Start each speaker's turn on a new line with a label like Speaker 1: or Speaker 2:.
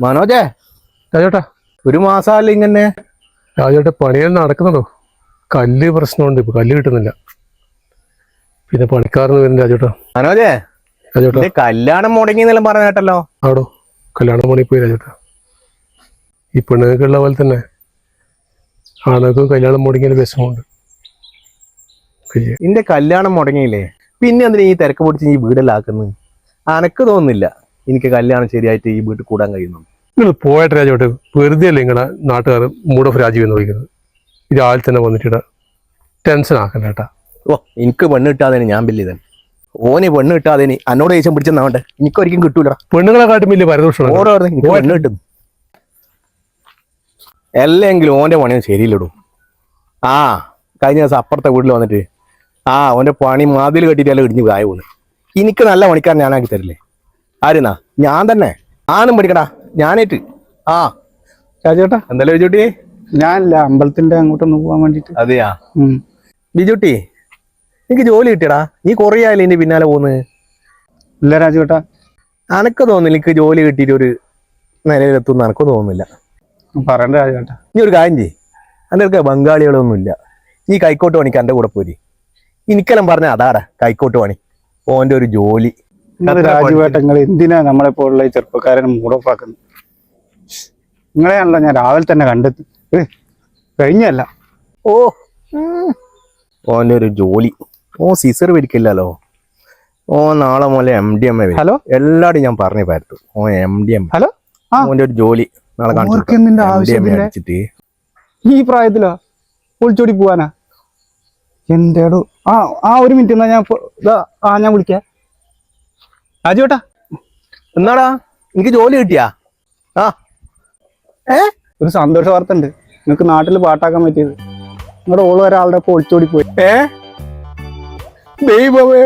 Speaker 1: മനോജേ,
Speaker 2: രാജേട്ടാ
Speaker 1: ഒരു മാസമല്ല ഇങ്ങനെ.
Speaker 2: രാജേട്ടാ പണിയെല്ലാം നടക്കുന്നുണ്ടോ? കല്ല് പ്രശ്നമുണ്ട്, ഇപ്പൊ കല്ല് കിട്ടുന്നില്ല. പിന്നെ പണിക്കാരന് വരും രാജേട്ടാ.
Speaker 1: മനോജേ,
Speaker 2: രാജേട്ടാ
Speaker 1: കല്യാണം മുടങ്ങിയെന്നെല്ലാം പറഞ്ഞ കേട്ടല്ലോ.
Speaker 2: ആടോ കല്യാണം പണി പോയി രാജേട്ടാ. ഈ പെണ്ണുങ്ങൾക്കുള്ള പോലെ തന്നെ ആണുങ്ങൾക്കും കല്യാണം മുടങ്ങിയ വിഷമമുണ്ട്.
Speaker 1: നിന്റെ കല്യാണം മുടങ്ങിയില്ലേ, പിന്നെ എന്തിനാ ഈ തിരക്ക് പിടിച്ച് ഈ വീടെല്ലാം ആക്കുന്നത്? അനക്ക് തോന്നുന്നില്ല എനിക്ക് കല്യാണം ശരിയായിട്ട് ഈ വീട്ടിൽ കൂടാൻ കഴിയുന്നു.
Speaker 2: നിങ്ങൾ പോയിട്ട് രാജേട്ടാ, വെറുതെ അല്ലേ നിങ്ങളെ നാട്ടുകാർ മൂഡ് ഓഫ് രാജീവ് എന്ന് വിളിക്കുന്നത്? രാവിലെ തന്നെ വന്നിട്ട് ടെൻഷൻ ആക്കണ്ട കേട്ടാ.
Speaker 1: ഓ, എനിക്ക് പെണ്ണ് കിട്ടാതെ ഞാൻ ബില്ലിതൻ. ഓന് പെണ്ണ് കിട്ടാതെ എന്നോട് ദേഷ്യം പിടിച്ചെന്നാവട്ടെ, എനിക്കൊരിക്കലും കിട്ടൂല.
Speaker 2: പെണ്ണുങ്ങളെ കാട്ടും വലിയ പരദോഷമാണ്.
Speaker 1: ഓരോ എനിക്ക് പെണ്ണ് കിട്ടും. അല്ലെങ്കിലും ഓന്റെ പണിയൊന്നും ശരിയില്ലിടും. ആ കഴിഞ്ഞ ദിവസം അപ്പുറത്തെ വീട്ടിൽ വന്നിട്ട് ഓന്റെ പണി മാതിൽ കെട്ടിയിട്ടല്ല ഇടിഞ്ഞ് കായ പോകുന്നു. എനിക്ക് നല്ല പണിക്കാരൻ ഞാനാക്കി തരില്ലേ? ആരുന്നാ? ഞാൻ തന്നെ. ആണും പഠിക്കടാ ഞാനേറ്റ്.
Speaker 3: രാജേട്ടാ
Speaker 1: എന്തായാലും ബിജുട്ടി,
Speaker 3: ഞാനില്ല അമ്പലത്തിന്റെ അങ്ങോട്ടൊന്ന് പോവാൻ വേണ്ടിട്ട്.
Speaker 1: അതെയാ ബിജുട്ടി, എനിക്ക് ജോലി കിട്ടിയടാ. നീ കുറേ ആയില്ലേ എന്റെ പിന്നാലെ പോകുന്നത്?
Speaker 3: ഇല്ല രാജേട്ടാ,
Speaker 1: അനക്ക് തോന്നുന്നില്ല എനിക്ക് ജോലി കിട്ടിയിട്ട് ഒരു നിലയിലെത്തുന്ന എനക്ക് തോന്നുന്നില്ല.
Speaker 3: പറയണ്ട രാജേട്ടാ.
Speaker 1: നീ ഒരു കാര്യം ചെയ്യ്, എൻ്റെ അടുക്ക ബംഗാളികളൊന്നുമില്ല. ഈ കൈക്കോട്ട് പണിക്ക് എൻ്റെ കൂടെ പോരി. എനിക്കെല്ലാം പറഞ്ഞ അതാടാ കൈക്കോട്ട് പണി, ഓൻ്റെ ഒരു ജോലി.
Speaker 3: രാജുവേട്ടങ്ങൾ എന്തിനാ നമ്മളെ പോലുള്ള ചെറുപ്പക്കാരനെ മൂഡ് ഓഫ് ആക്കുന്നത്? നിങ്ങളെയാണല്ലോ ഞാൻ രാവിലെ തന്നെ കണ്ടെത്തി കഴിഞ്ഞല്ല.
Speaker 1: ഓൻ്റെ ഒരു ജോലി. സീസർ പിരിക്കില്ലല്ലോ. നാളെ മുതലേ MDM വരും.
Speaker 3: ഹലോ,
Speaker 1: എല്ലാടും ഞാൻ പറഞ്ഞു പരത്തു. MDM.
Speaker 3: ഹലോ,
Speaker 1: ഓൻ്റെ ഒരു ജോലി നാളെ
Speaker 3: കാണിച്ചിട്ട് ഈ പ്രായത്തിലോ ഒളിച്ചോടി പോവാനാ? എന്തേടോ ഒരു മിനിറ്റ് എന്നാ ഞാൻ വിളിക്കാം. രാജുവേട്ടാ
Speaker 1: എന്നാടാ എനിക്ക് ജോലി കിട്ടിയാ?
Speaker 3: ഒരു സന്തോഷ വാർത്ത ഉണ്ട്. നിങ്ങൾക്ക് നാട്ടിൽ പാട്ടാക്കാൻ പറ്റിയത്. നിങ്ങളുടെ ഓള് ഒരാളുടെ ഒക്കെ ഒളിച്ചോടി പോയി.
Speaker 1: ദൈവമേ,